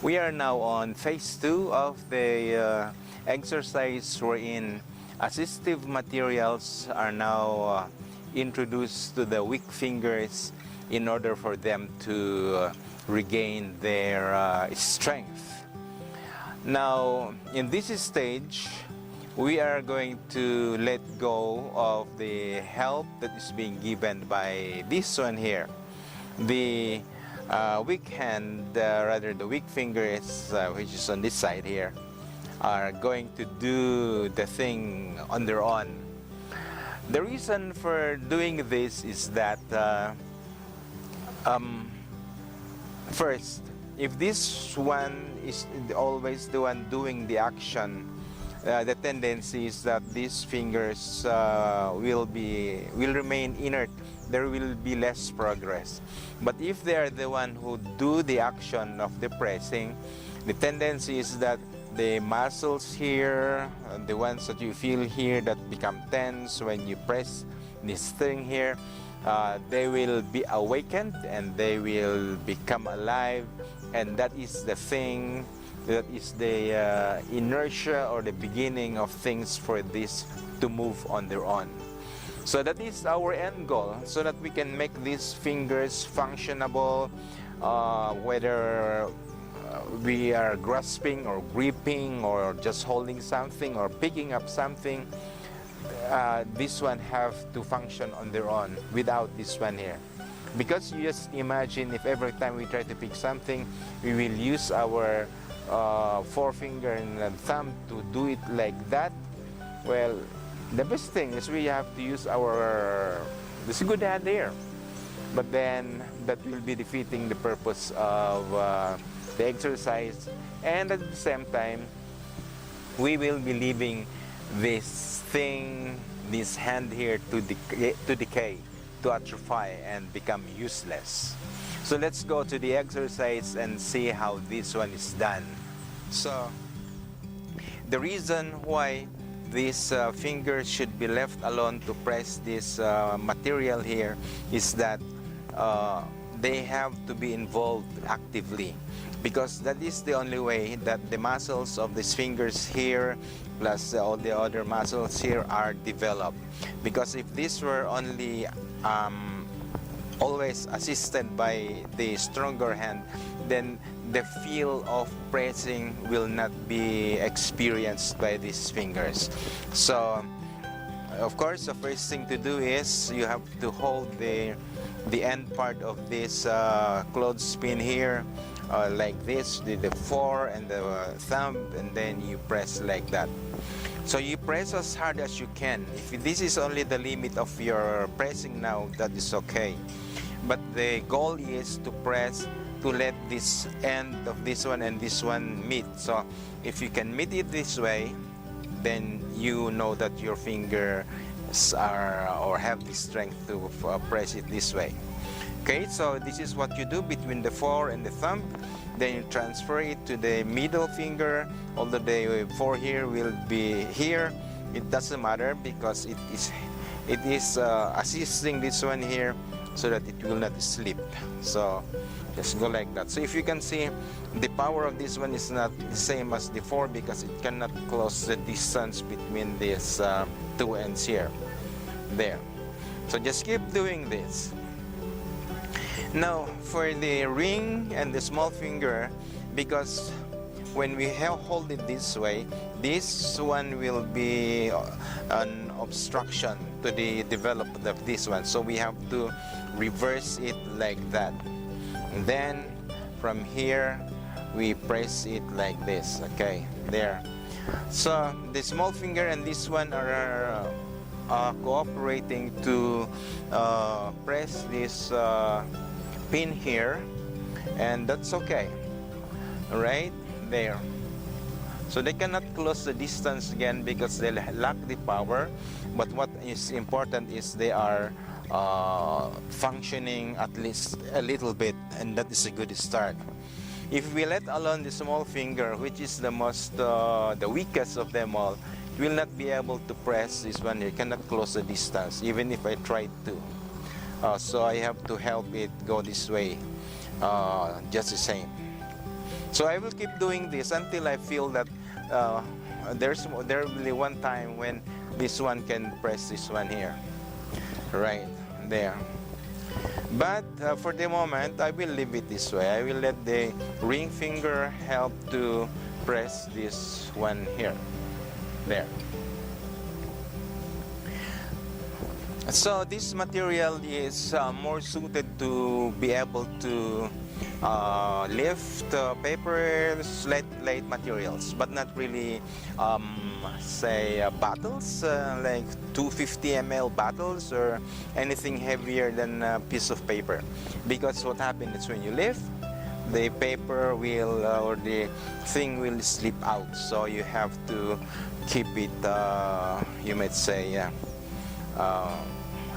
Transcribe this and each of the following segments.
We are now on phase 2 of the exercise wherein assistive materials are now introduced to the weak fingers in order for them to regain their strength. Now, in this stage, we are going to let go of the help that is being given by this one here. The weak hand, rather the weak fingers, which is on this side here, are going to do the thing on their own. The reason for doing this is that first, if this one is always the one doing the action, the tendency is that these fingers will remain inert. There will be less progress. But if they are the one who do the action of the pressing, the tendency is that the muscles here, the ones that you feel here that become tense when you press this thing here, they will be awakened and they will become alive, and that is the thing, that is the inertia or the beginning of things for this to move on their own. So that is our end goal, so that we can make these fingers functionable, whether we are grasping or gripping or just holding something or picking up something. This one have to function on their own without this one here. Because you just imagine if every time we try to pick something, we will use our forefinger and thumb to do it like that. Well, the best thing is we have to use this good hand here. But then that will be defeating the purpose of the exercise, and at the same time we will be leaving this thing, this hand here to decay, to atrophy and become useless. So let's go to the exercise and see how this one is done. So the reason why these fingers should be left alone to press this material here is that they have to be involved actively, because that is the only way that the muscles of these fingers here plus all the other muscles here are developed. Because if this were only always assisted by the stronger hand, then the feel of pressing will not be experienced by these fingers. So of course, the first thing to do is you have to hold the end part of this clothespin here like this, the fore and the thumb, and then you press like that. So you press as hard as you can. If this is only the limit of your pressing now, that is okay. But the goal is to press, to let this end of this one and this one meet. So if you can meet it this way, then you know that your fingers are or have the strength to press it this way. Okay, so this is what you do between the fore and the thumb. Then you transfer it to the middle finger, although the fore here will be here. It doesn't matter because it is assisting this one here so that it will not slip. So just go like that. So if you can see, the power of this one is not the same as the fore because it cannot close the distance between these two ends here. There. So just keep doing this. Now for the ring and the small finger, because when we hold it this way, this one will be an obstruction to the development of this one. So we have to reverse it like that. And then from here we press it like this. Okay, there. So the small finger and this one are cooperating to press this pin here, and that's okay. All right, there. So they cannot close the distance again because they lack the power, but what is important is they are functioning at least a little bit, and that is a good start. If we let alone the small finger, which is the most the weakest of them all, it will not be able to press this one. You cannot close the distance even if I tried to. So I have to help it go this way, just the same. So I will keep doing this until I feel that there will be one time when this one can press this one here, right there. But for the moment, I will leave it this way. I will let the ring finger help to press this one here, there. So this material is more suited to be able to lift papers, light materials, but not really, say, bottles, like 250 ml bottles or anything heavier than a piece of paper. Because what happens is when you lift, the paper will, or the thing will slip out. So you have to keep it, you might say,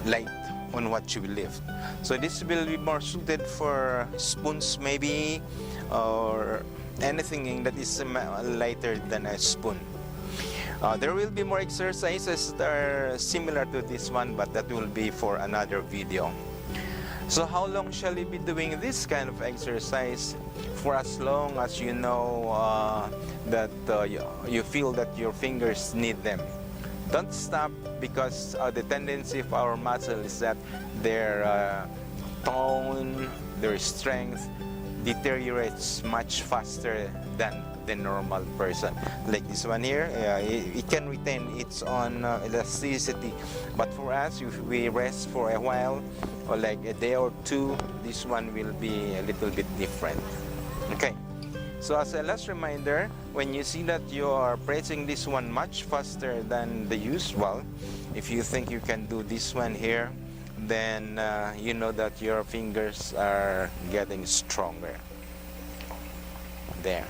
light on what you lift. So this will be more suited for spoons maybe, or anything that is lighter than a spoon. There will be more exercises that are similar to this one, but that will be for another video. So how long shall you be doing this kind of exercise? For as long as you know that you feel that your fingers need them. Don't stop, because the tendency of our muscle is that their tone, their strength deteriorates much faster than the normal person. Like this one here, it can retain its own elasticity. But for us, if we rest for a while, or like a day or two, this one will be a little bit different. Okay. So as a last reminder, when you see that you are pressing this one much faster than the usual, if you think you can do this one here, then you know that your fingers are getting stronger. There.